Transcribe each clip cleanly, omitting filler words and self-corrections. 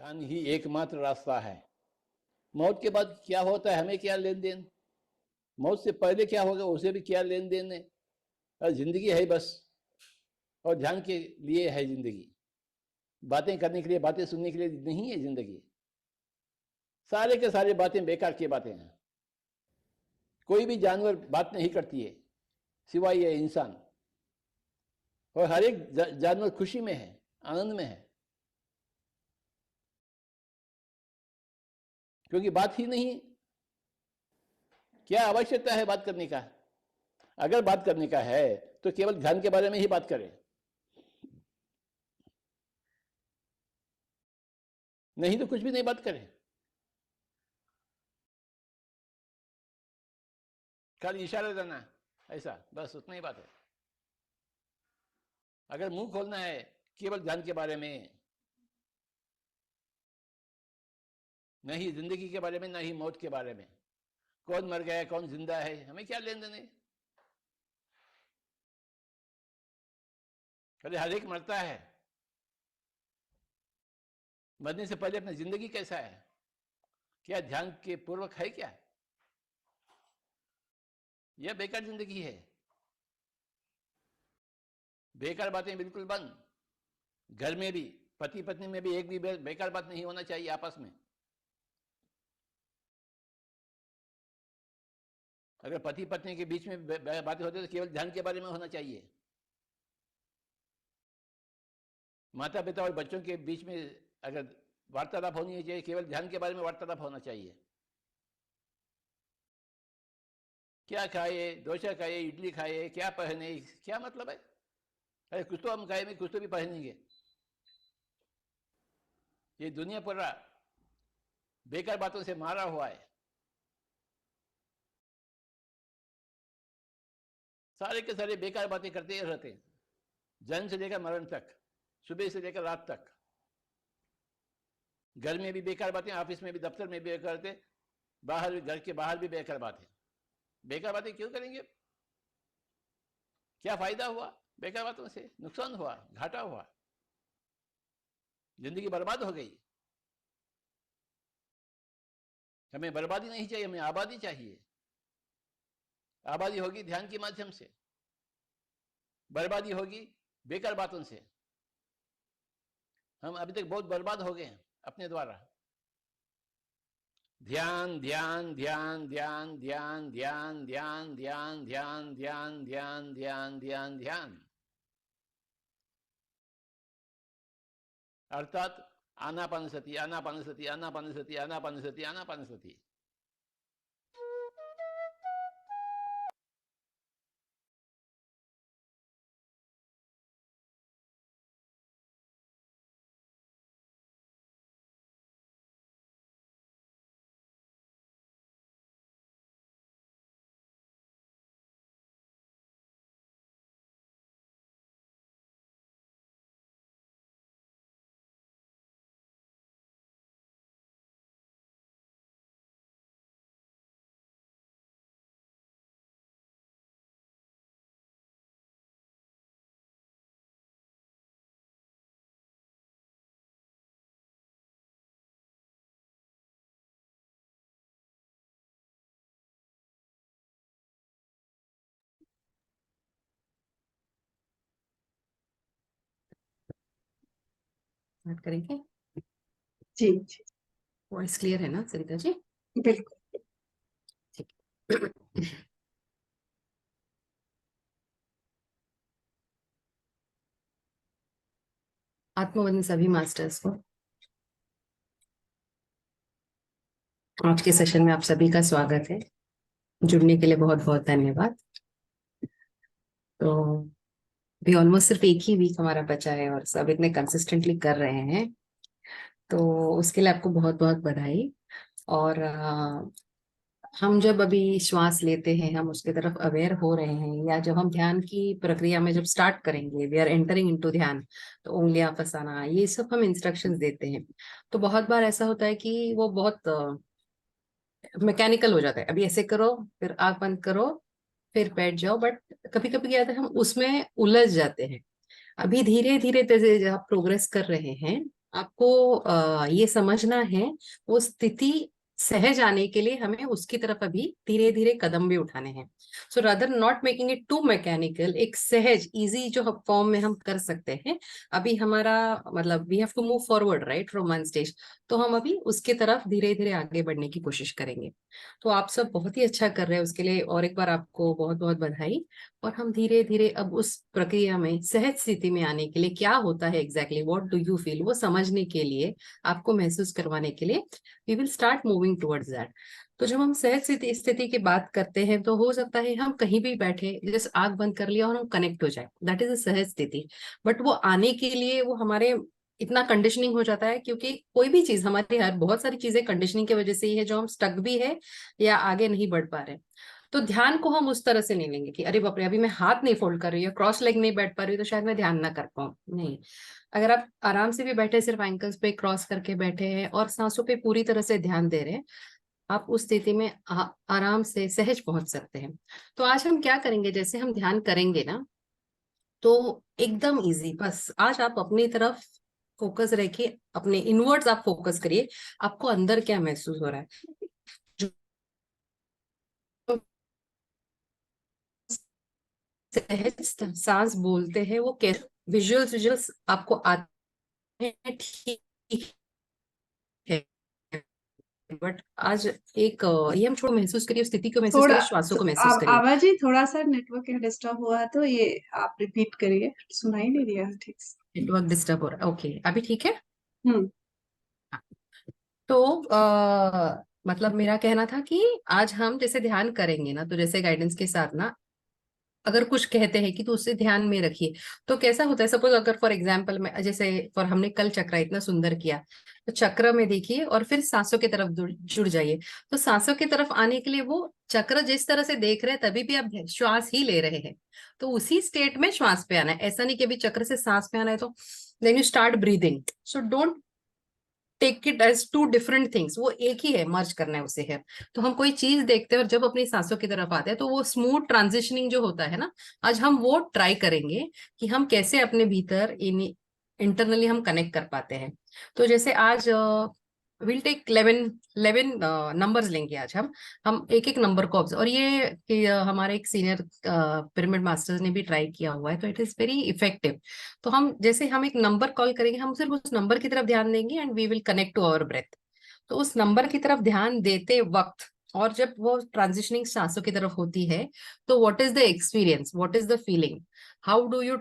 ध्यान ही एकमात्र रास्ता है। मौत के बाद क्या होता है हमें क्या लेन देन, मौत से पहले क्या होगा उसे भी क्या लेन देन है। और जिंदगी है बस, और ध्यान के लिए है जिंदगी, बातें करने के लिए, बातें सुनने के लिए नहीं है जिंदगी। सारे के सारे बातें बेकार की बातें हैं। कोई भी जानवर बात नहीं करती है सिवाय ये इंसान, और हर एक जानवर खुशी में है, आनंद में है, क्योंकि बात ही नहीं। क्या आवश्यकता है बात करने का? अगर बात करने का है तो केवल ध्यान के बारे में ही बात करें, नहीं तो कुछ भी नहीं बात करें। खाली इशारा देना ऐसा, बस उतना ही बात है। अगर मुंह खोलना है केवल ध्यान के बारे में, नहीं जिंदगी के बारे में, ना ही मौत के बारे में, कौन मर गया कौन जिंदा है हमें क्या लेन देन है। अरे हर एक मरता है, मरने से पहले अपनी जिंदगी कैसा है, क्या ध्यान के पूर्वक है क्या? यह बेकार जिंदगी है। बेकार बातें बिल्कुल बंद। घर में भी, पति पत्नी में भी एक भी बेकार बात नहीं होना चाहिए आपस में। अगर पति पत्नी के बीच में बातें होती तो केवल ध्यान के बारे में होना चाहिए। माता पिता और बच्चों के बीच में अगर वार्तालाप होनी चाहिए, केवल ध्यान के बारे में वार्तालाप होना चाहिए। क्या खाए, डोसा खाए, इडली खाए, क्या पहने, क्या मतलब है? अरे कुछ तो हम खाएंगे, कुछ तो भी पहनेंगे। ये दुनिया पूरा बेकार बातों से मारा हुआ है। सारे के सारे बेकार बातें करते रहते हैं, जन्म से लेकर मरण तक, सुबह से लेकर रात तक। घर में भी बेकार बातें, ऑफिस में भी, दफ्तर में भी बेकार बातें, बाहर, घर के बाहर भी बेकार बातें। बेकार बातें क्यों करेंगे? क्या फायदा हुआ बेकार बातों से? नुकसान हुआ, घाटा हुआ, जिंदगी बर्बाद हो गई। हमें बर्बादी नहीं चाहिए, हमें आबादी चाहिए। आबादी होगी ध्यान के माध्यम से, बर्बादी होगी बेकार बातों से। हम अभी तक बहुत बर्बाद हो गए हैं अपने द्वारा। ध्यान ध्यान ध्यान ध्यान ध्यान ध्यान ध्यान ध्यान ध्यान ध्यान ध्यान ध्यान ध्यान ध्यान, अर्थात आनापानसति आनापानसति आनापानसति आनापानसति आनापानसति। बात करेंगे। जी जी, वॉइस क्लियर है ना सरिता जी? बिल्कुल। ठीक। आत्मवंदन सभी मास्टर्स को। आज के सेशन में आप सभी का स्वागत है। जुड़ने के लिए बहुत बहुत धन्यवाद। तो भी ऑलमोस्ट सिर्फ एक ही वीक हमारा बचा है और सब इतने कंसिस्टेंटली कर रहे हैं, तो उसके लिए आपको बहुत बहुत बधाई। और हम जब अभी श्वास लेते हैं, हम उसके तरफ अवेयर हो रहे हैं, या जब हम ध्यान की प्रक्रिया में जब स्टार्ट करेंगे, वी आर एंटरिंग इनटू ध्यान, तो उंगलियां फंसाना, ये सब हम इंस्ट्रक्शंस देते हैं। तो बहुत बार ऐसा होता है कि वो बहुत मैकेनिकल हो जाता है। अभी ऐसे करो, फिर आंख बंद करो, फिर बैठ जाओ। बट कभी कभी क्या होता है, हम उसमें उलझ जाते हैं। अभी धीरे धीरे जैसे आप प्रोग्रेस कर रहे हैं, आपको ये समझना है वो स्थिति सहज आने के लिए हमें उसकी तरफ अभी धीरे धीरे कदम भी उठाने हैं. So rather not making it too mechanical, एक सहज इजी जो फॉर्म में हम कर सकते हैं. अभी हमारा मतलब we have to move forward right from one stage. तो हम अभी उसके तरफ धीरे धीरे आगे बढ़ने की कोशिश करेंगे. तो आप सब बहुत ही अच्छा कर रहे हैं, उसके लिए और एक बार आपको बहुत बहुत बधाई. और हम धीरे धीरे अब उस प्रक्रिया में सहज स्थिति में आने के लिए क्या होता है exactly what do you feel, वो समझने के लिए, आपको महसूस करवाने के लिए we will start moving towards that. तो जब हम सहज स्थिति की बात करते हैं तो हो सकता है हम कहीं भी बैठे जैसे आंख बंद कर लिया और हम कनेक्ट हो जाए, दैट इज अ सहज स्थिति. बट वो आने के लिए वो हमारे इतना कंडीशनिंग हो जाता है, क्योंकि कोई भी चीज हमारी हर बहुत सारी चीजें कंडीशनिंग की वजह से ही है जो हम स्टक भी है या आगे नहीं बढ़ पा रहे. तो ध्यान को हम उस तरह से नहीं लेंगे कि अरे बाप रे अभी मैं हाथ नहीं फोल्ड कर रही हूँ, क्रॉस लेग नहीं बैठ पा रही हूँ तो शायद मैं ध्यान ना कर पाऊँ. नहीं, अगर आप आराम से भी बैठे सिर्फ एंकल्स पे क्रॉस करके बैठे हैं और सांसों पे पूरी तरह से ध्यान दे रहे हैं, आप उस स्थिति में आराम से सहज पहुंच सकते हैं. तो आज हम क्या करेंगे, जैसे हम ध्यान करेंगे ना तो एकदम इजी, बस आज आप अपनी तरफ फोकस रखिए, अपने इनवर्ड्स आप फोकस करिए, आपको अंदर क्या महसूस हो रहा है. जो सहज सांस बोलते हैं वो कैसे विजुअल्स विजुअल्स आपको आते हैं, ठीक है. बट आज एक ये हम थोड़ा महसूस करिए, स्थिति को महसूस थोड़ा करिए, श्वासों को महसूस करिए. आवाज ही थोड़ा सा नेटवर्क डिस्टर्ब हुआ है, तो ये आप रिपीट करिए, सुनाई नहीं दिया ठीक से। नेटवर्क डिस्टर्ब हो रहा है, ओके अभी ठीक है. हम्म। तो मतलब मेरा कहना था कि आज हम जैसे ध्यान करेंगे ना तो जैसे गाइडेंस के साथ ना अगर कुछ कहते हैं कि तो उससे ध्यान में रखिए. तो कैसा होता है, सपोज अगर फॉर एग्जाम्पल में जैसे फॉर हमने कल चक्र इतना सुंदर किया, तो चक्र में देखिए और फिर सांसों की तरफ जुड़ जाइए. तो सांसों की तरफ आने के लिए वो चक्र जिस तरह से देख रहे हैं तभी भी आप श्वास ही ले रहे हैं, तो उसी स्टेट में श्वास पे आना है. ऐसा नहीं कि अभी चक्र से सांस पे आना है तो then you start breathing. So don't take it as two different things, वो एक ही है, मर्ज करना है उसे है. तो हम कोई चीज देखते हैं और जब अपनी सांसों की तरफ आते हैं तो वो स्मूथ ट्रांजिशनिंग जो होता है ना, आज हम वो ट्राई करेंगे कि हम कैसे अपने भीतर इन इंटरनली हम कनेक्ट कर पाते हैं. तो जैसे आज विल टेक 11 नंबर्स लेंगे आज हम एक एक नंबर को ऑब्जर्व, और ये हमारे एक सीनियर पिरामिड मास्टर्स ने भी ट्राई किया हुआ है, तो इट इज वेरी इफेक्टिव. तो हम जैसे हम एक नंबर कॉल करेंगे, हम सिर्फ उस नंबर की तरफ ध्यान देंगे and we will connect to our breath. तो उस नंबर की तरफ ध्यान देते वक्त और जब वो ट्रांजिशनिंग सांसों की तरफ होती है तो what is the experience, what is the feeling, how do you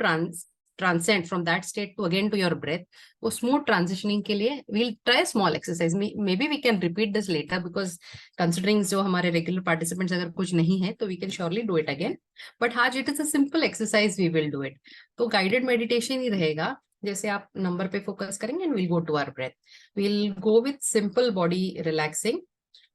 transcend from that state to again to your breath. वो स्मूथ ट्रांजिशनिंग के लिए we'll try small exercise, maybe we can repeat this later because considering जो हमारे regular participants अगर कुछ नहीं है तो we can surely do it again. But आज it is a simple exercise, we will do it. तो guided meditation ही रहेगा, जैसे आप नंबर पे फोकस करेंगे and will go to our breath. Will go with simple body relaxing,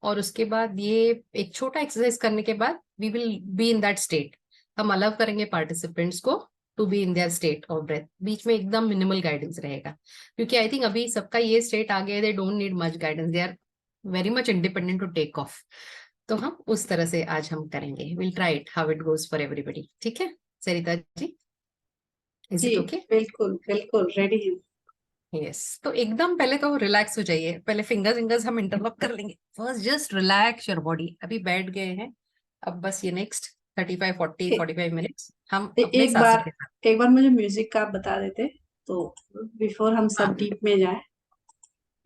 और उसके बाद ये एक छोटा एक्सरसाइज करने के बाद we will be in that state. हम अलाउ करेंगे पार्टिसिपेंट्स को to be in their state of breath, बीच में एकदम मिनिमल गाइडेंस रहेगा, क्योंकि आई थिंक अभी सबका ये स्टेट आ गया है, they don't need much guidance, they are very much independent to take off. तो हम उस तरह से आज हम करेंगे, will try it how it goes for everybody. ठीक है Sarita ji, is ji it okay? बिल्कुल बिल्कुल रेडी है। यस, तो एकदम पहले तो रिलैक्स हो जाइए, पहले फिंगर्स फिंगर्स हम इंटरलॉक कर लेंगे. First just relax your body. अभी बैठ गए हैं, अब बस ये नेक्स्ट 35-40-45 मिनट्स हम अपने एक सांसों बार के साथ. एक बार मुझे म्यूजिक का आप बता देते तो बिफोर हम सब हाँ डीप में जाए।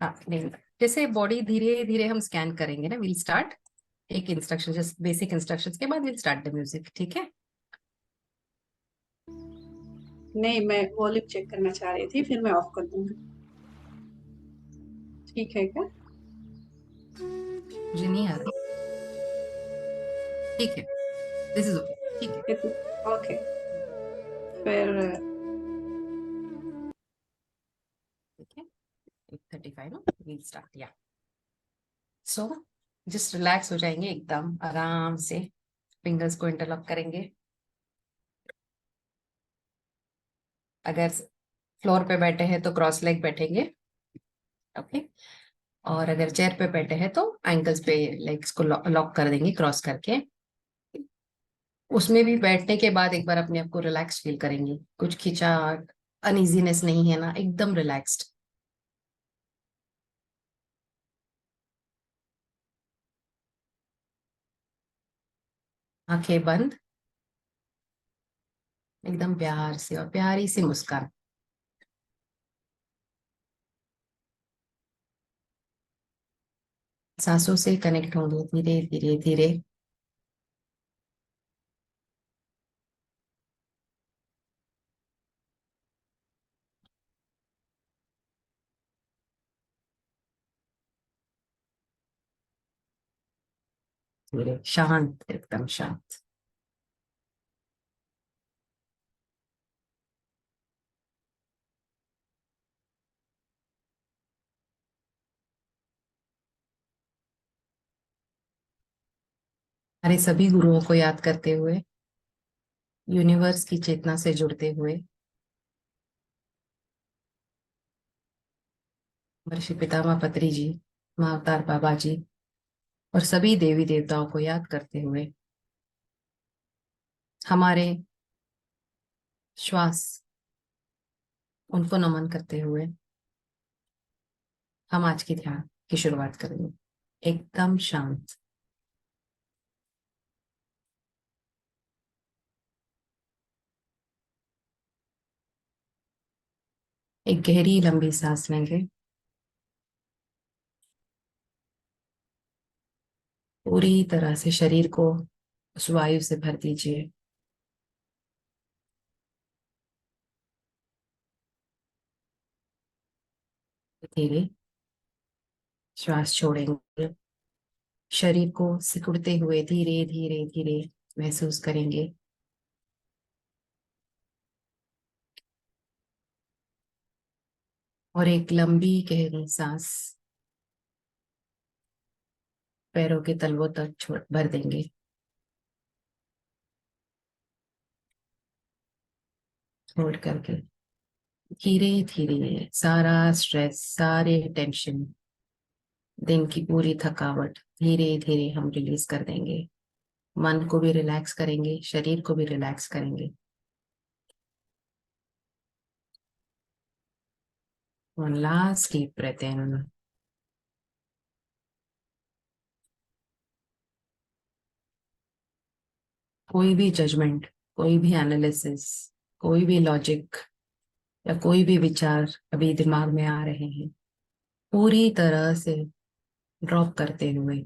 हाँ नहीं, जैसे बॉडी धीरे धीरे हम स्कैन करेंगे ना, विल स्टार्ट एक इंस्ट्रक्शन, जस्ट बेसिक इंस्ट्रक्शंस के बाद विल स्टार्ट द म्यूजिक. ठीक है? नहीं, मैं वॉल्यूम चेक करना चाह रही थी, फिर मैं ऑफ कर दूंगी। ठीक है क्या? मुझे नहीं आ रहा. ठीक है, दिस इज ओके. ठीक है, ओके, फिर ठीक है. 35 ना, विल स्टार्ट. या सो जस्ट रिलैक्स हो जाएंगे एकदम आराम से, फिंगर्स को इंटरलॉक करेंगे. अगर फ्लोर पे बैठे हैं तो क्रॉस लेग बैठेंगे. ओके. और अगर चेयर पे बैठे हैं तो एंकल्स पे लेग्स को लॉक कर देंगे क्रॉस करके. उसमें भी बैठने के बाद एक बार अपने आप को रिलैक्स फील करेंगे, कुछ खिंचा अनइजीनेस नहीं है ना, एकदम रिलैक्स्ड. आंखें बंद, एकदम प्यार से और प्यारी सी मुस्कान। सांसों से कनेक्ट होंगे धीरे धीरे धीरे। धीरे शांत, एकदम शांत। हमारे सभी गुरुओं को याद करते हुए, यूनिवर्स की चेतना से जुड़ते हुए, महर्षि पितामह पत्री जी, माँ अवतार बाबा जी और सभी देवी देवताओं को याद करते हुए, हमारे श्वास उनको नमन करते हुए, हम आज की ध्यान की शुरुआत करेंगे। एकदम शांत। एक गहरी लंबी सांस लेंगे। पूरी तरह से शरीर को उस वायु से भर दीजिए। धीरे श्वास छोड़ेंगे। शरीर को सिकुड़ते हुए धीरे धीरे धीरे महसूस करेंगे। और एक लंबी गहरी सांस पैरों के तलवों तक छोड़ भर देंगे। छोड़ करके धीरे धीरे सारा स्ट्रेस, सारे टेंशन, दिन की पूरी थकावट धीरे धीरे हम रिलीज कर देंगे। मन को भी रिलैक्स करेंगे, शरीर को भी रिलैक्स करेंगे। One last deep breath in. कोई भी जजमेंट, कोई भी एनालिसिस, कोई भी लॉजिक या कोई भी विचार अभी दिमाग में आ रहे हैं, पूरी तरह से ड्रॉप करते हुए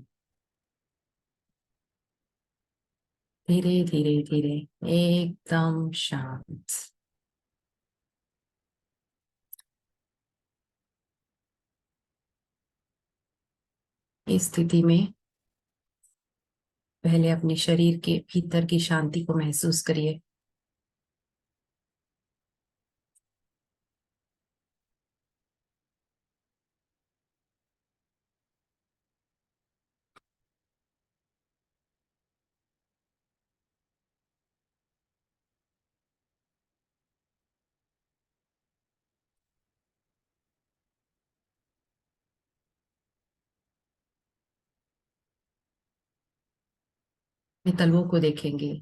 धीरे धीरे धीरे एकदम शांत। इस स्थिति में पहले अपने शरीर के भीतर की शांति को महसूस करिए। अपने तलवों को देखेंगे,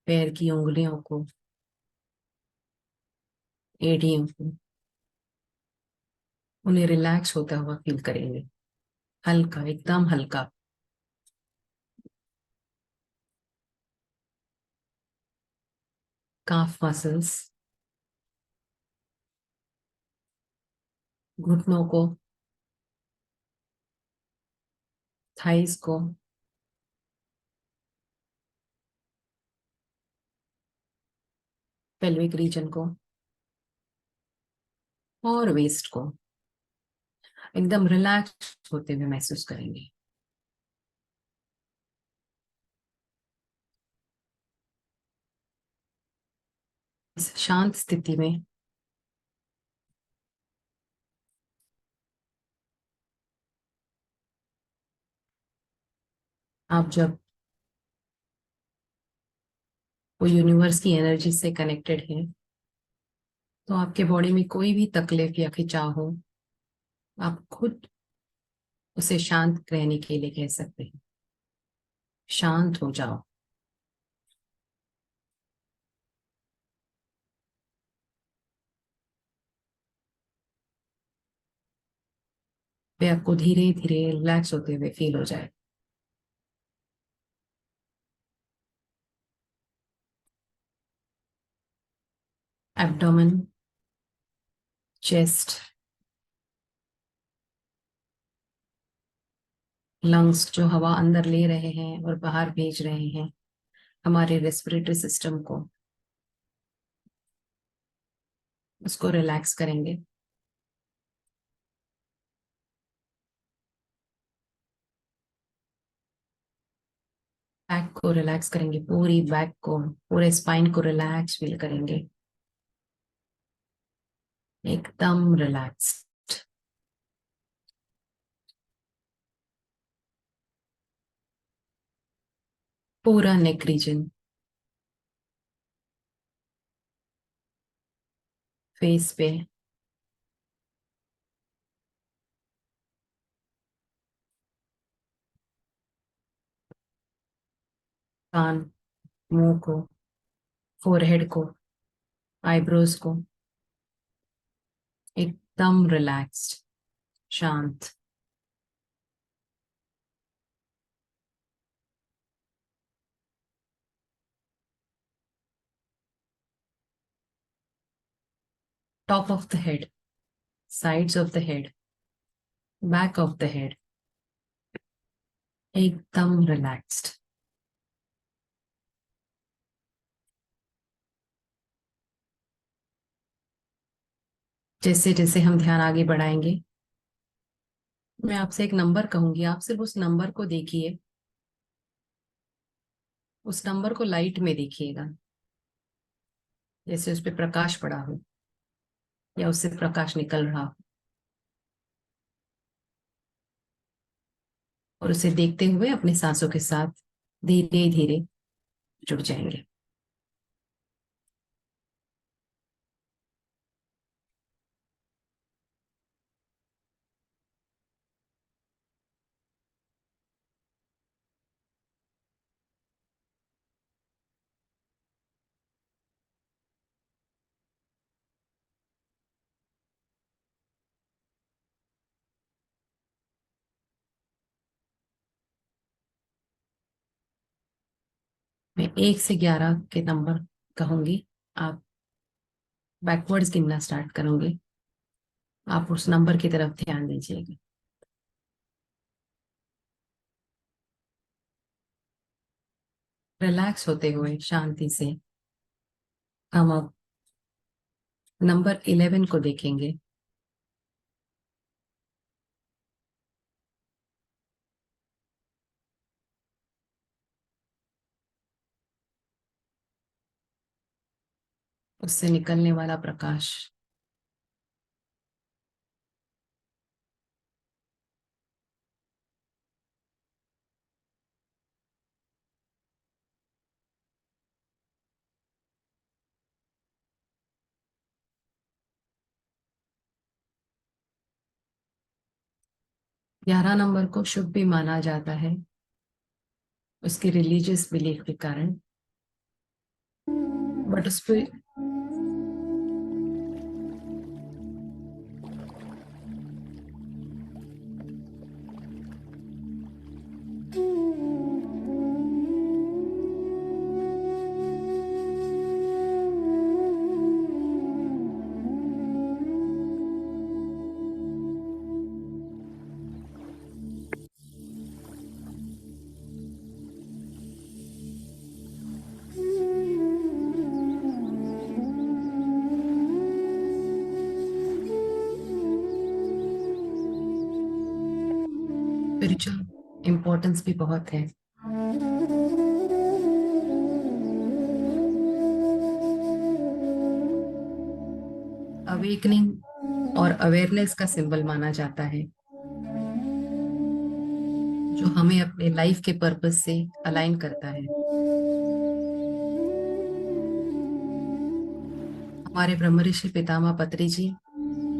पैर की उंगलियों को, एड़ियों को, उन्हें रिलैक्स होता हुआ फील करेंगे। हल्का, एकदम हल्का। काफ मसल्स, घुटनों को, थाइस को, पेल्विक रीजन को और वेस्ट को एकदम रिलैक्स होते हुए महसूस करेंगे। इस शांत स्थिति में आप जब वो यूनिवर्स की एनर्जी से कनेक्टेड हैं, तो आपके बॉडी में कोई भी तकलीफ या खिंचाव हो, आप खुद उसे शांत रहने के लिए कह सकते हैं। शांत हो जाओ। वे आपको धीरे धीरे रिलैक्स होते हुए फील हो जाए। एब्डोमेन, चेस्ट, लंग्स जो हवा अंदर ले रहे हैं और बाहर भेज रहे हैं हमारे रेस्पिरेटरी सिस्टम को, उसको रिलैक्स करेंगे। बैक को रिलैक्स करेंगे, पूरी बैक को, पूरे स्पाइन को रिलैक्स फील करेंगे, एकदम रिलैक्स। पूरा नेक रीजन, फेस पे, कान, मुंह को, फोरहेड को, आईब्रोज को, एकदम रिलैक्स्ड, शांत। Top of the head, sides of the head, back of the head, एकदम रिलैक्स्ड। जैसे जैसे हम ध्यान आगे बढ़ाएंगे, मैं आपसे एक नंबर कहूंगी, आप सिर्फ उस नंबर को देखिए, उस नंबर को लाइट में देखिएगा, जैसे उस पर प्रकाश पड़ा हो या उससे प्रकाश निकल रहा हो, और उसे देखते हुए अपने सांसों के साथ धीरे धीरे जुड़ जाएंगे। मैं 1 से 11 के नंबर कहूंगी, आप बैकवर्ड्स गिनना स्टार्ट करोगे, आप उस नंबर की तरफ ध्यान दीजिएगा। रिलैक्स होते हुए शांति से हम अब नंबर 11 को देखेंगे। उससे निकलने वाला प्रकाश, ग्यारह नंबर को शुभ भी माना जाता है उसके रिलीजियस बिलीफ के कारण, बट उस पर स्पिरिचुअल इम्पोर्टेंस भी बहुत है। अवेकनिंग और अवेयरनेस का सिंबल माना जाता है, जो हमें अपने लाइफ के पर्पस से अलाइन करता है। हमारे ब्रह्म ऋषि पितामह पत्री जी,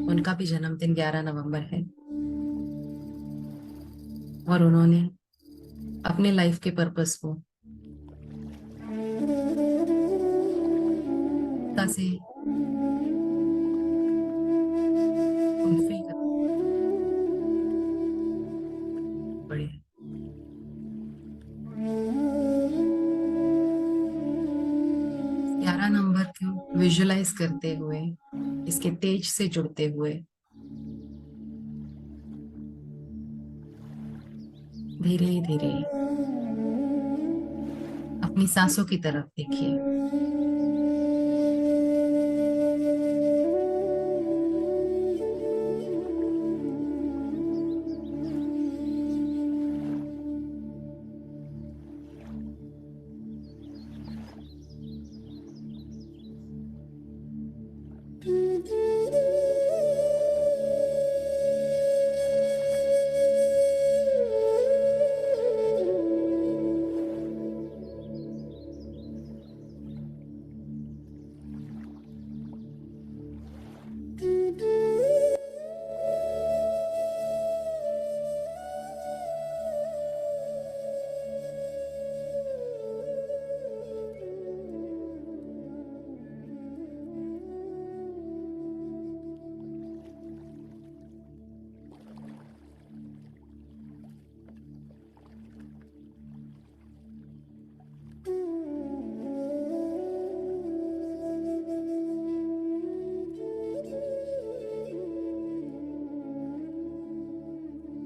उनका भी जन्मदिन 11 नवंबर है, और उन्होंने अपने लाइफ के पर्पस को से फुलफिल कर बड़े 11 नंबर को विजुअलाइज विजुलाइज करते हुए, इसके तेज से जुड़ते हुए धीरे धीरे अपनी सांसों की तरफ देखिए।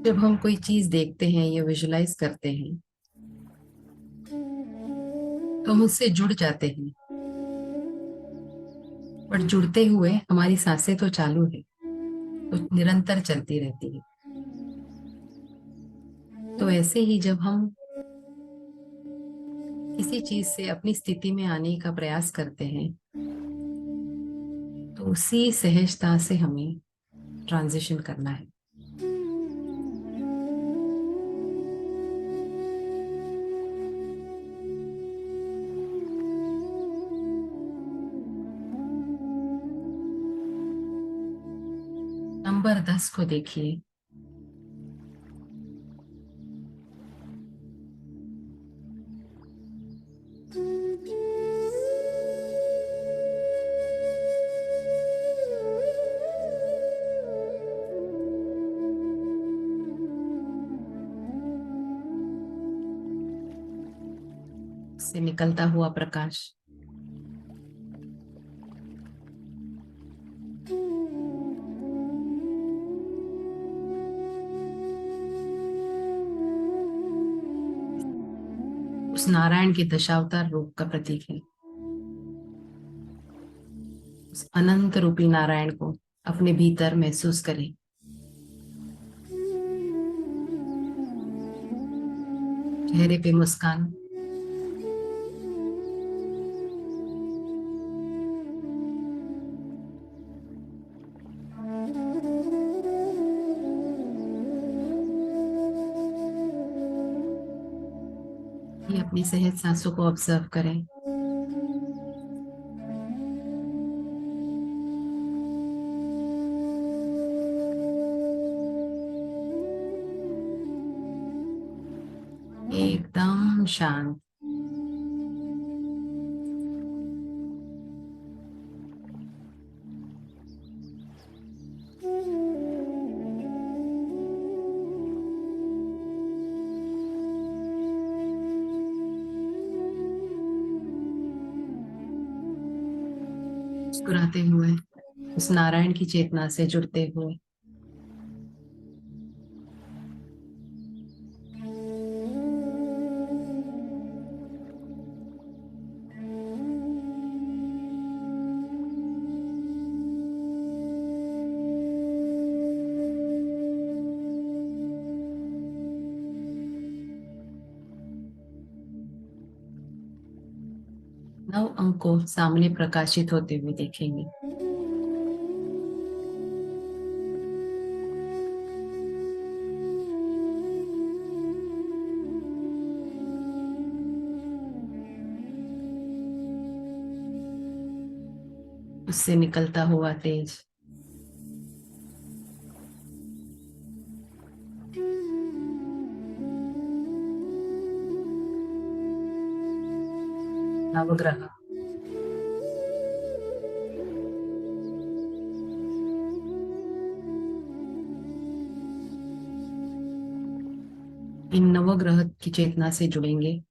जब हम कोई चीज देखते हैं या विजुलाइज करते हैं तो हम उससे जुड़ जाते हैं, पर जुड़ते हुए हमारी सांसें तो चालू है, तो निरंतर चलती रहती है। तो ऐसे ही जब हम किसी चीज से अपनी स्थिति में आने का प्रयास करते हैं तो उसी सहजता से हमें ट्रांजिशन करना है। नंबर 10 को देखिए। से निकलता हुआ प्रकाश उस नारायण के दशावतार रूप का प्रतीक है। उस अनंत रूपी नारायण को अपने भीतर महसूस करें। चेहरे पे मुस्कान, ये अपनी सहज सांसों को ऑब्जर्व करें। एकदम शांत। मुस्कुराते हुए उस नारायण की चेतना से जुड़ते हुए नव अंक को सामने प्रकाशित होते हुए देखेंगे। उससे निकलता हुआ तेज नवग्रह, इन नवग्रह की चेतना से जुड़ेंगे।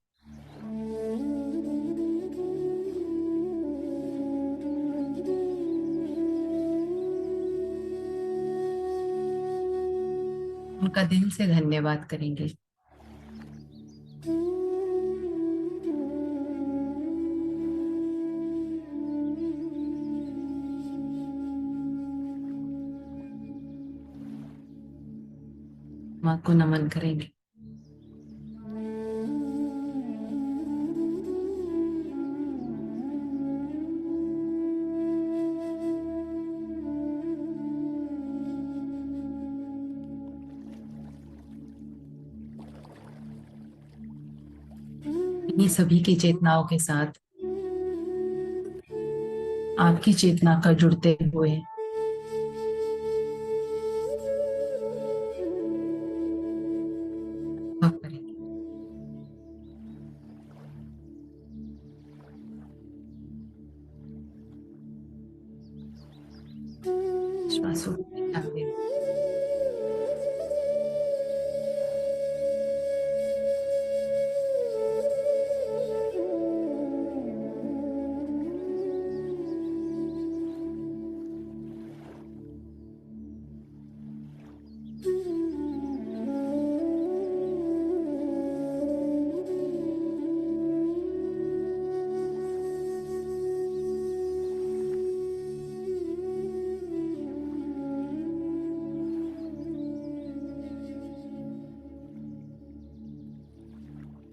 उनका दिल से धन्यवाद करेंगे। माँ को नमन करेंगे। इन्हीं सभी की चेतनाओं के साथ आपकी चेतना का जुड़ते हुए अनुभव करेंगे। श्वासों को ध्यान दें।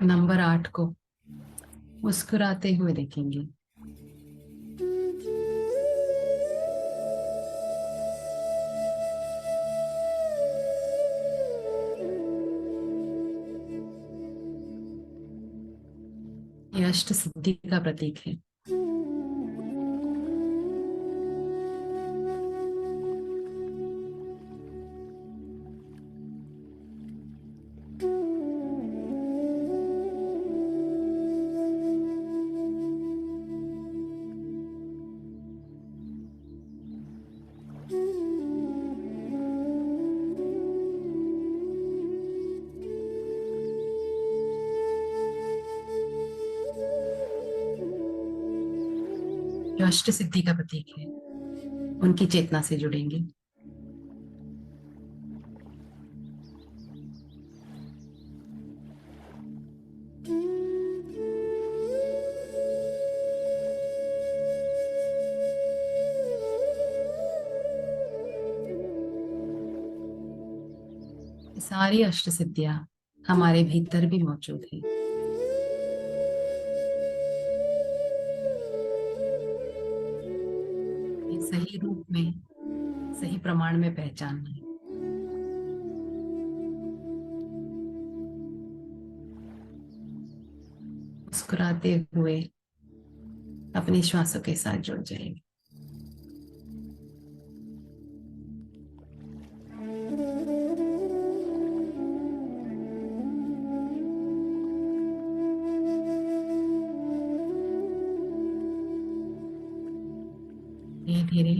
नंबर 8 को मुस्कुराते हुए देखेंगे। ये अष्ट सिद्धि का प्रतीक है। जो अष्ट सिद्धि का प्रतीक है, उनकी चेतना से जुड़ेंगे। ये सारी अष्ट सिद्धियां हमारे भीतर भी मौजूद है। ये सही रूप में, सही प्रमाण में पहचानना है। मुस्कुराते हुए अपने श्वासों के साथ जुड़ जाएंगे। धीरे धीरे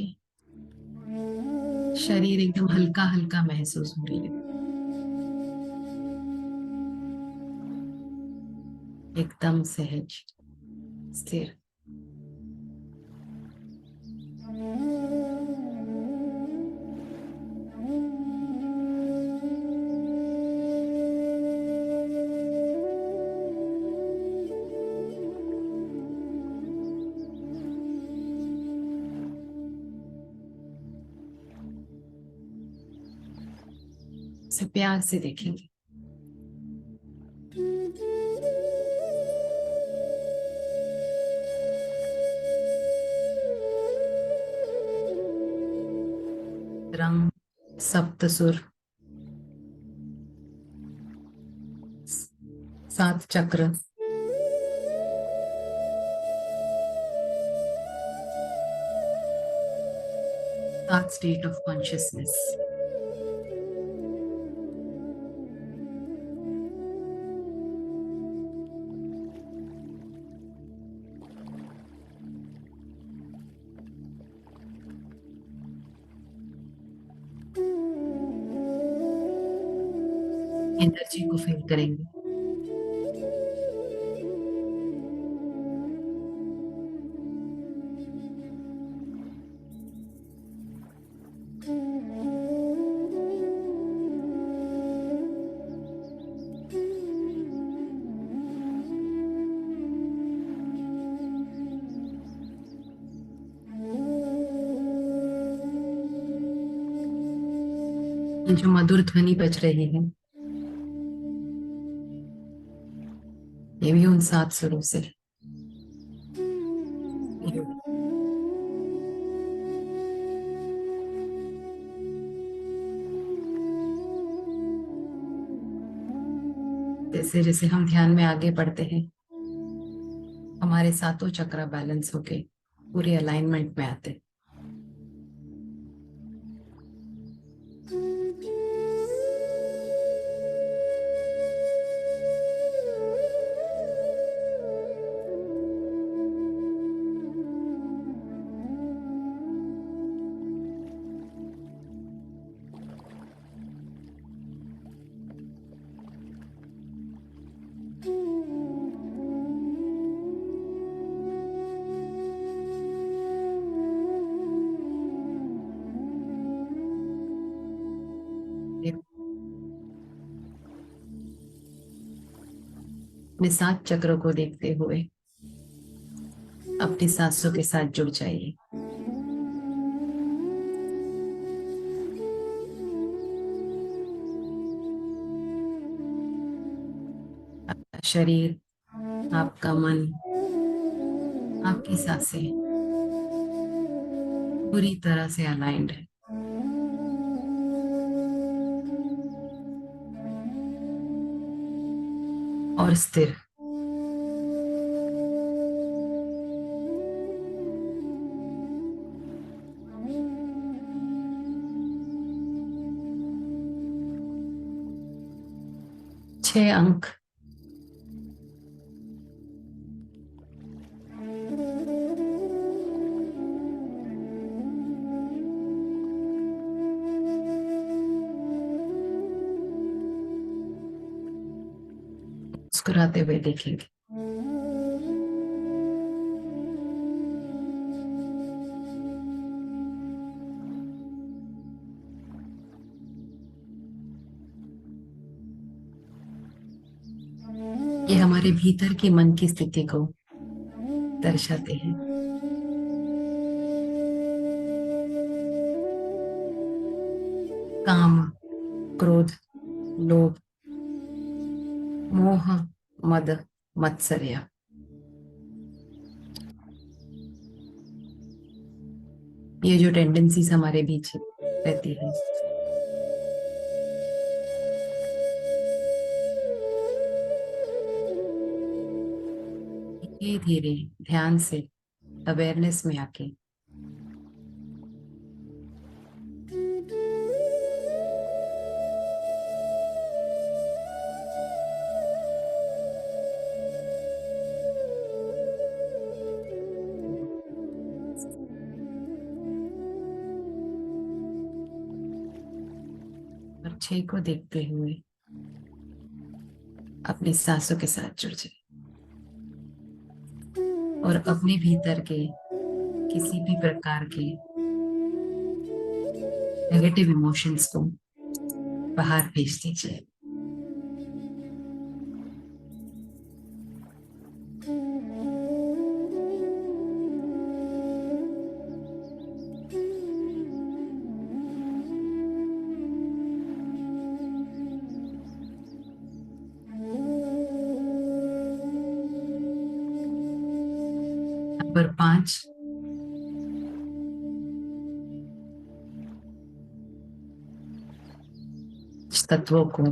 शरीर एकदम हल्का हल्का महसूस होने लगे, एकदम सहज, स्थिर। से प्यार से देखेंगे। रंग, सप्तसुर, 7 चक्र, 7 स्टेट ऑफ कॉन्शियसनेस। एनर्जी को फील करेंगे। ये जो मधुर ध्वनि बज रही है ये भी उन 7 सुरों से जैसे जैसे हम ध्यान में आगे बढ़ते हैं हमारे सातों चक्र बैलेंस होके पूरे अलाइनमेंट में आते हैं। अपने 7 चक्रों को देखते हुए अपनी सांसों के साथ जुड़ जाइए। आपका शरीर, आपका मन, आपकी सांसें पूरी तरह से अलाइंड है। और स्थिर। छह अंक। मुस्कुराते हुए देखेंगे। ये हमारे भीतर के मन की स्थिति को दर्शाते हैं। काम, क्रोध, लोभ, मोह, मद, मत्सर्य। ये जो टेंडेंसीज हमारे बीच रहती है धीरे धीरे ध्यान से अवेयरनेस में आके और 6 को देखते हुए अपनी सांसों के साथ जुड़ जाए और अपने भीतर के किसी भी प्रकार के नेगेटिव इमोशंस को बाहर भेज दीजिए। नंबर 5, तत्वों को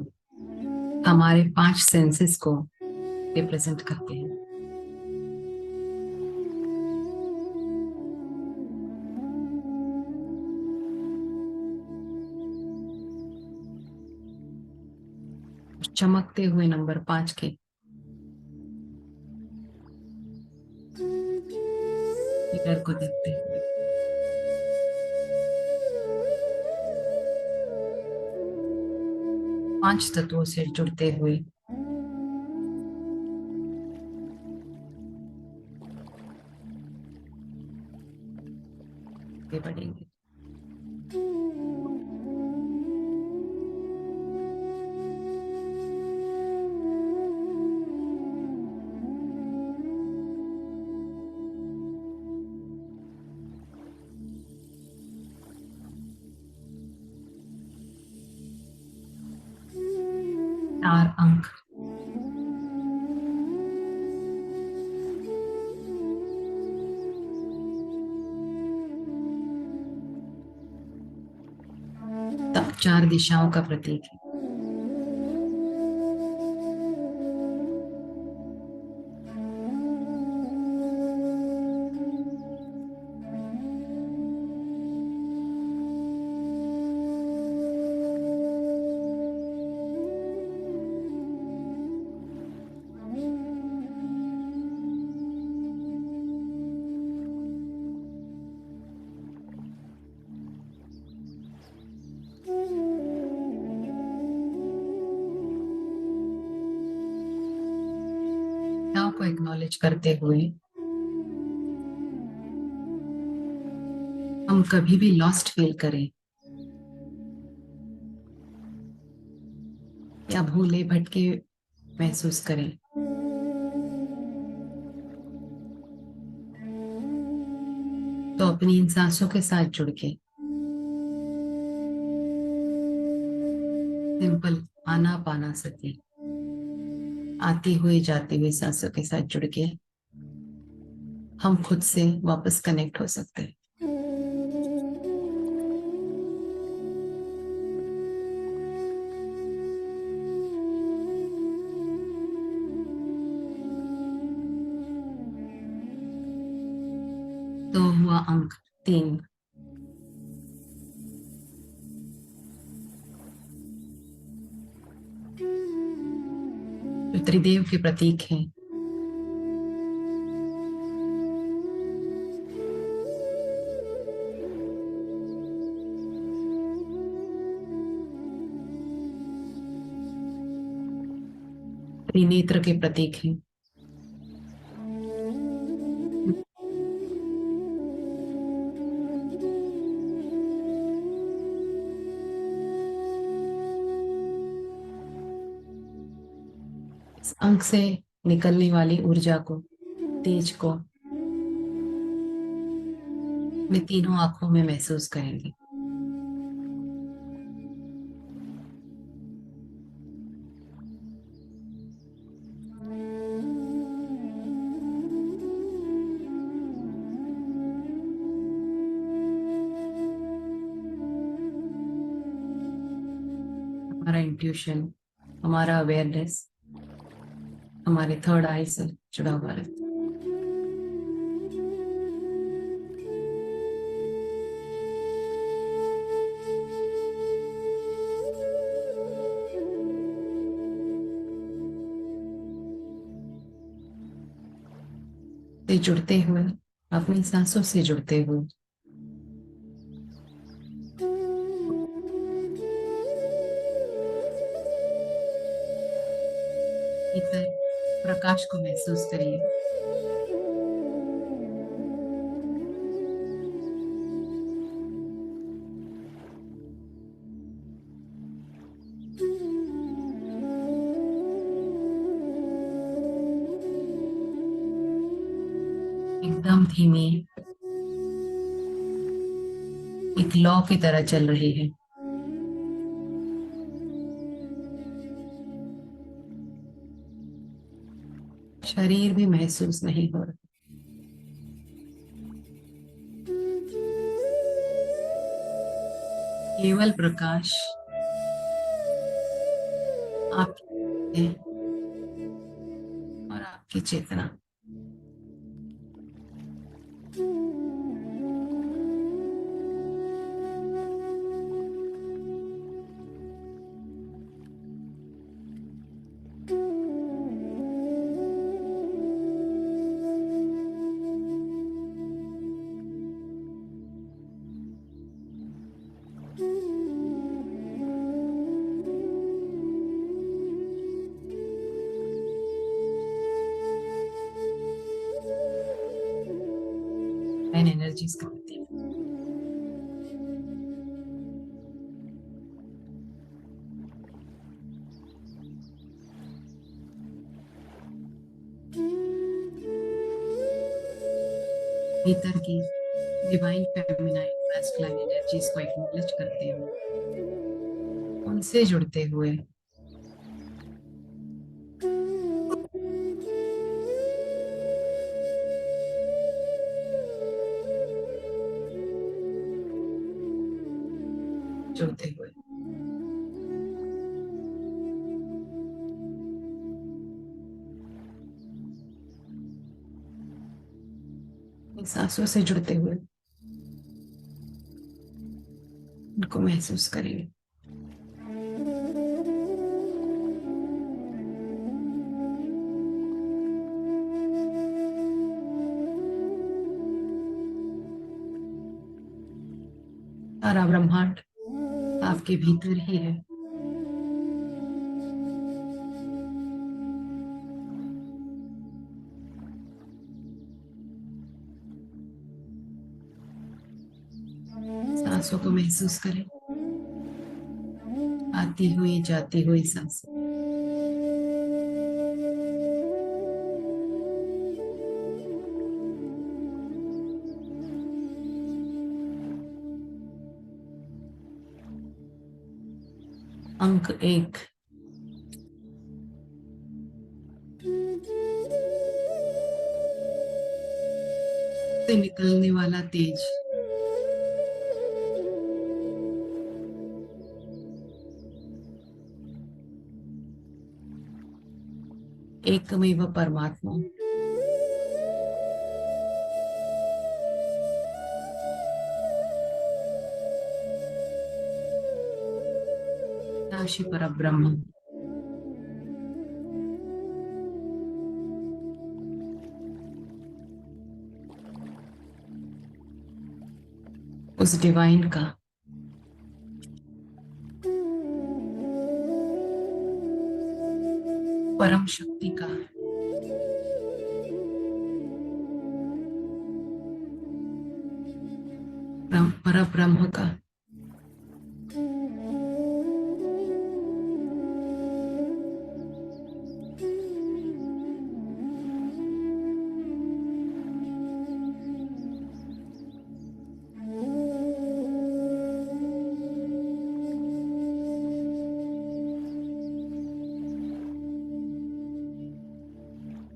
हमारे 5 सेंसेस को रिप्रेजेंट करते हैं। चमकते हुए नंबर 5 के पिलर को देखते हुए पांच तत्वों से जुड़ते हुए आगे बढ़ेंगे। 4 अंक। तब 4 दिशाओं का प्रतीक है। दिशाओं को एक्नॉलेज करते हुए हम कभी भी लॉस्ट फील करें या भूले भटके महसूस करें, तो अपनी इन सांसों के साथ जुड़ के सिंपल आना पाना सती, आती हुई जाती हुई सांसों के साथ जुड़ के हम खुद से वापस कनेक्ट हो सकते हैं। तो हुआ अंक 3। जो त्रिदेव के प्रतीक हैं, त्रिनेत्र के प्रतीक हैं, इस अंक से निकलने वाली ऊर्जा को, तेज को अपने तीनों आंखों में महसूस करेंगे। हमारा इंट्यूशन, हमारा अवेयरनेस हमारे थर्ड आई से जुड़ा हुआ रहता है। से जुड़ते हुए, अपनी सांसों से जुड़ते हुए भीतर प्रकाश को महसूस करिए। एकदम धीमी, एक लौ की तरह चल रही है। शरीर भी महसूस नहीं हो रहा। केवल प्रकाश आपकी और आपकी चेतना। एनर्जीज का प्रतीक। भीतर की डिवाइन फेमिनाइन मैस्कुलाइन एनर्जीज को एक्नॉलेज करते हुए, उनसे जुड़ते हुए जुड़ते हुए। सांसों से जुड़ते हुए उनको महसूस करेंगे। सारा ब्रह्मांड आपके भीतर ही है। सांसों को महसूस करें, आती हुई जाती हुई सांसें। अंक 1, से निकलने वाला तेज एकमेव परमात्मा राशि परब्रह्म उस डिवाइन का परम शक्ति का परब्रह्म का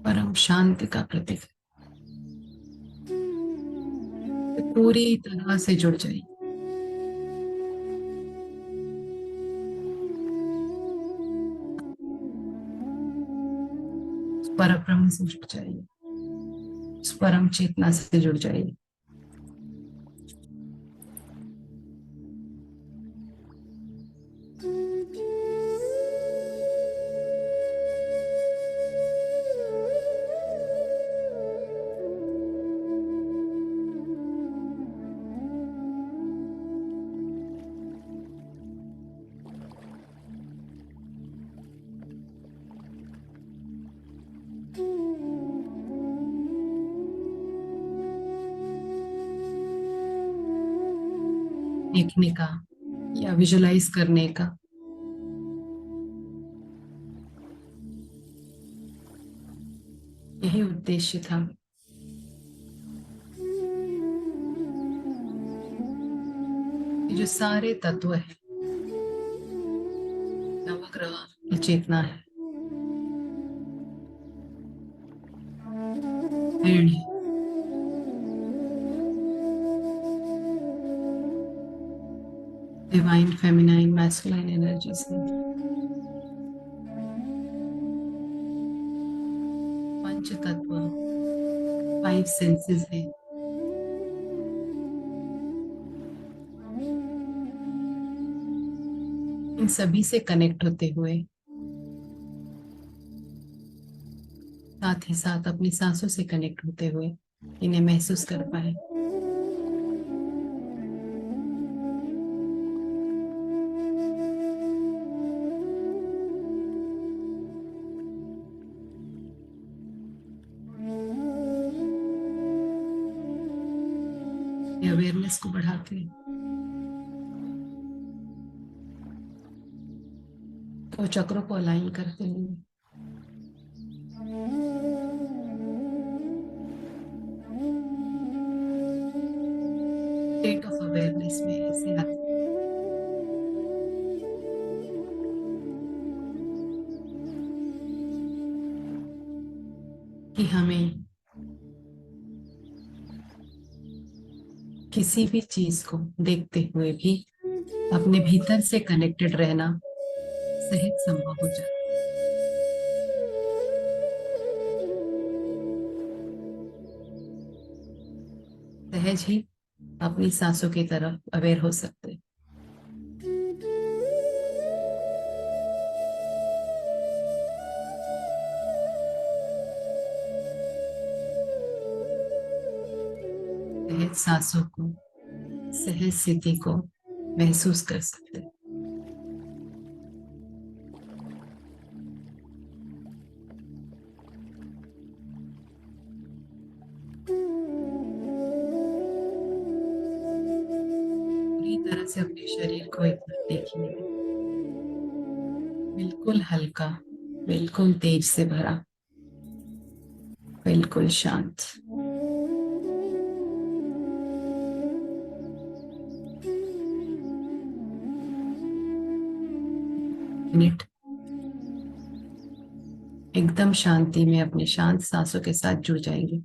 परम शांति का प्रतीक पूरी तरह से जुड़ जाइए। परब्रह्म से जुड़ जाइए, उस परम चेतना से जुड़ जाइए। देखने का या विजुलाइज करने का यही उद्देश्य था। ये जो सारे तत्व है, नवग्रह की चेतना है, ऋण है, डिवाइन फेमिनाइन मैस्कुलाइन एनर्जीज है, पंच तत्व 5 सेंसेस है, इन सभी से कनेक्ट होते हुए साथ ही साथ अपनी सांसों से कनेक्ट होते हुए इन्हें महसूस कर पाए। अवेयरनेस को बढ़ाते तो चक्रों को अलाइन करते हुए स्टेट ऑफ अवेयरनेस में ऐसे आते कि हमें किसी भी चीज को देखते हुए भी अपने भीतर से कनेक्टेड रहना सहज संभव हो जाए। सहज ही अपनी सांसों की तरफ अवेयर हो सकते हैं। सहज सांसों को, सहज स्थिति को महसूस कर सकते हैं। पूरी तरह से अपने शरीर को एक बार देखिए, बिल्कुल हल्का, बिल्कुल तेज से भरा, बिल्कुल शांत। मिनट एकदम शांति में अपने शांत सांसों के साथ जुड़ जाएंगे।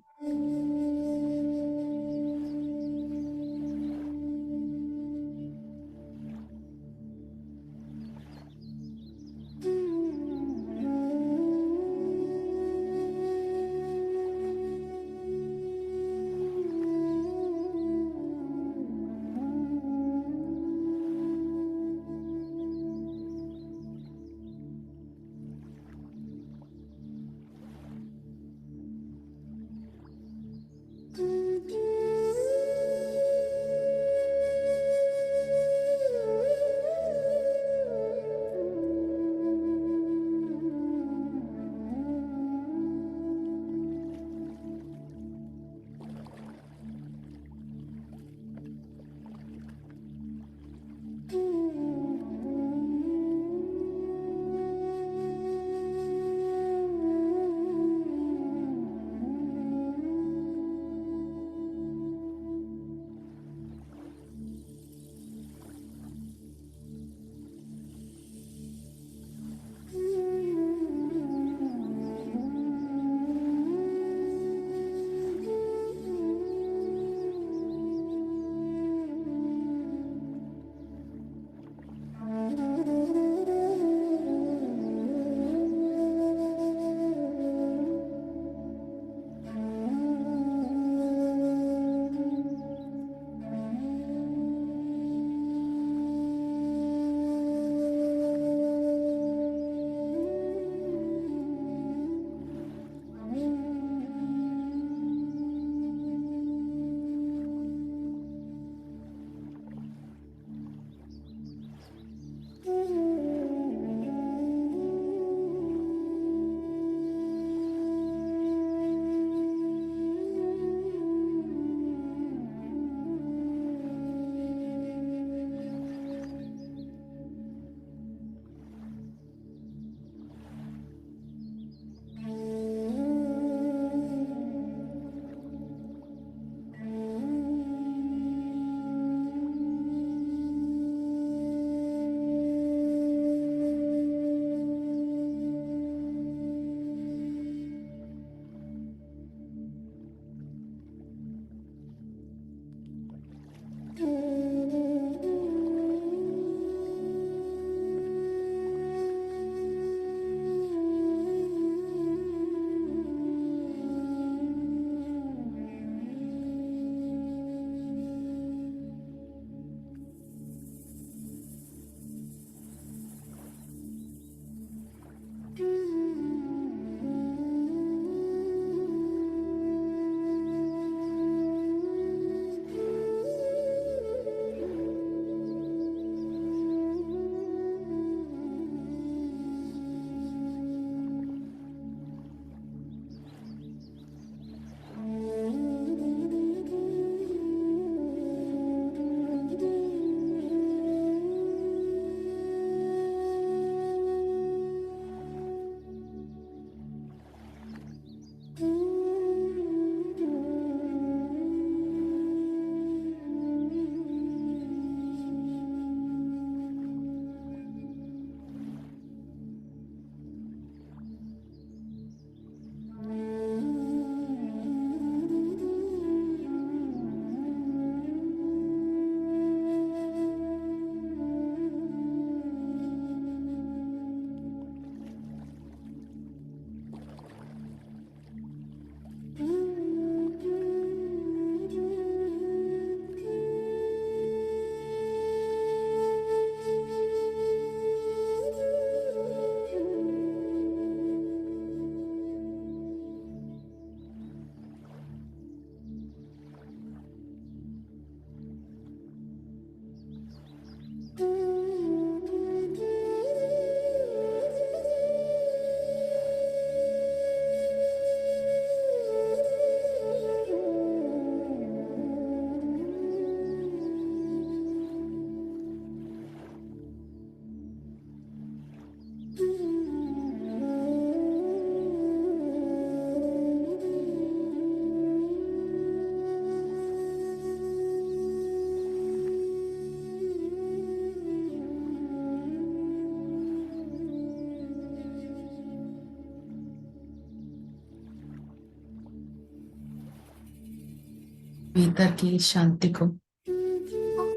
भीतर की शांति को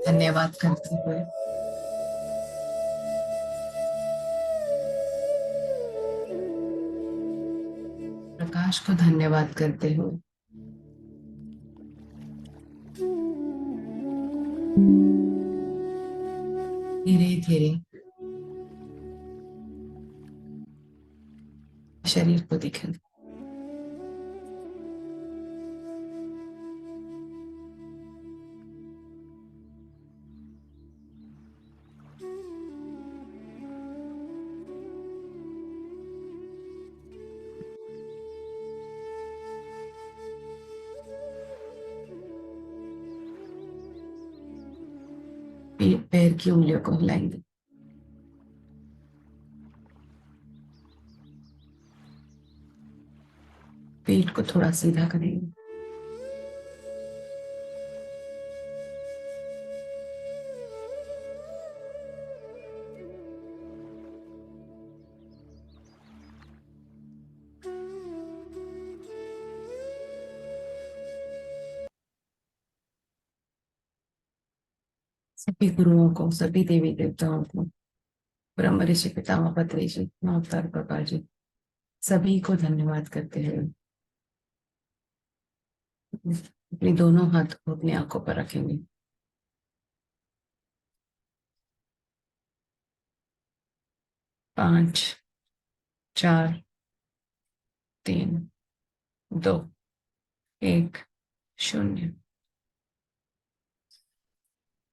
धन्यवाद करते हुए प्रकाश को धन्यवाद करते हुए धीरे धीरे शरीर को दिखेंगे। पैर की उंगलियों को हिलाएंगे। पेट को थोड़ा सीधा करेंगे। सभी गुरुओं को, सभी देवी देवताओं को, ब्रह्म ऋषि पितामह पत्री जी, अवतार बाबा जी, सभी को धन्यवाद करते हुए अपने दोनों हाथ को अपनी आंखों पर रखेंगे। पांच, 4, 3, 2, 1, 0।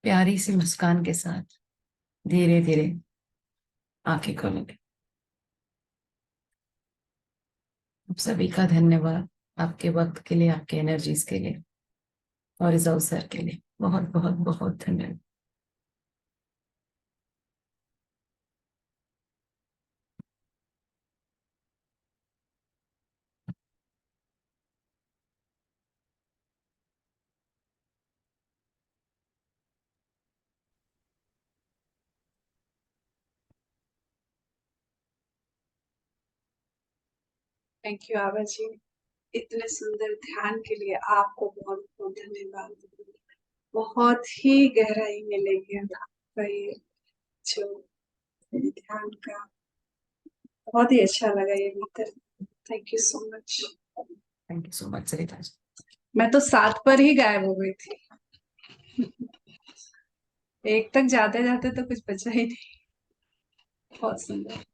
प्यारी सी मुस्कान के साथ धीरे धीरे आंखें खोलेंगे। आप सभी का धन्यवाद, आपके वक्त के लिए, आपके एनर्जीज के लिए और इस अवसर के लिए बहुत बहुत बहुत धन्यवाद। थैंक यू आभा जी, इतने सुंदर ध्यान के लिए आपको बहुत बहुत धन्यवाद। बहुत ही गहराई में ले गया आपका ये जो ध्यान का, बहुत ही अच्छा लगा ये भीतर। Thank you so much. Thank you so much Sarita ji. मैं तो 7 पर ही गायब हो गई थी। 1 तक जाते जाते तो कुछ बचा ही नहीं। बहुत सुंदर।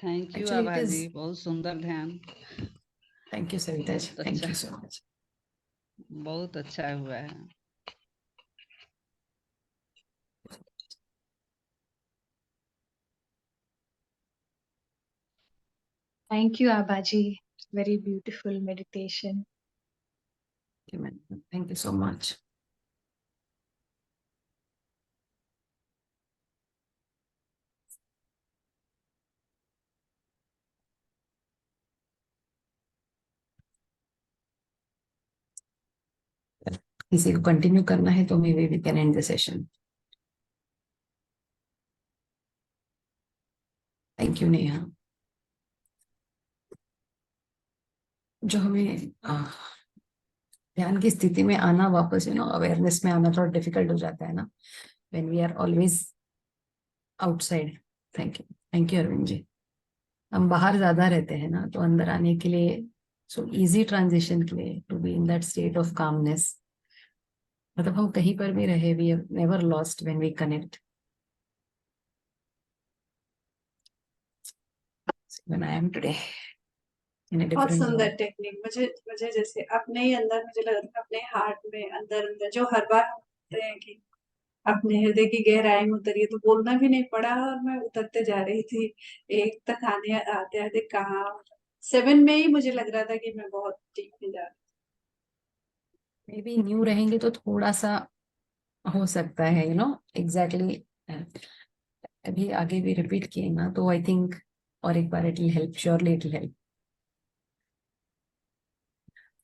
Thank you Actually, it Abha is. जी, बहुत सुंदर ध्यान, थैंक यू सरिता जी, बहुत थैंक अच्छा। You so much. बहुत अच्छा हुआ है। Thank you, Abaji. Very beautiful meditation. Thank you so much. किसी को कंटिन्यू करना है तो may we can end the session. Thank you Neha. जो हमें ध्यान की स्थिति में आना, वापस अवेयरनेस में आना थोड़ा डिफिकल्ट हो जाता है ना, when we are always outside. Thank you Arvind ji. हम बाहर ज्यादा रहते हैं ना, तो अंदर आने के लिए, सो इजी ट्रांजिशन के लिए, to be in that state of calmness. मतलब हम कहीं पर भी रहे, we are never lost when we connect. When I am today in a बहुत डिफरेंट सुंदर जोन। टेक्निक। मुझे जैसे अपने ही अंदर, मुझे लग रहा है अपने हार्ट में अंदर अंदर जो हर बार हम बोलते हैं कि अपने हृदय की गहराई में उतरिए, तो बोलना भी नहीं पड़ा और मैं उतरते जा रही थी। 1 तक आने आते आते कहाँ 7 में ही मुझे लग रहा था कि मैं बहुत डीप में जा रही मे बी न्यू रहेंगे तो थोड़ा सा हो सकता है, एग्जैक्टली। अभी आगे भी रिपीट किए ना, तो आई थिंक और एक बार it will help, surely it will help.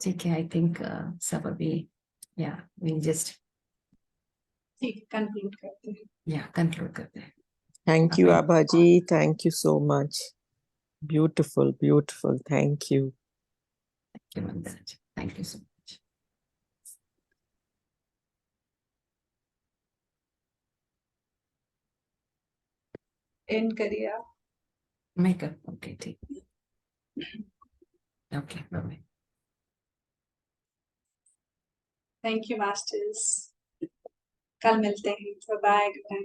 ठीक है, आई थिंक सब अभी या विल जस्ट ठीक, कंक्लूड करते हैं। या कंक्लूड करते हैं। Thank you, Okay. Abhaji. Thank you so much. Beautiful, beautiful. Thank you. Thank you, Mandana ji. Thank you so much. End करिए आप। मेकअप ओके ठीक okay bye. Thank you masters, कल मिलते हैं, बाय बाय।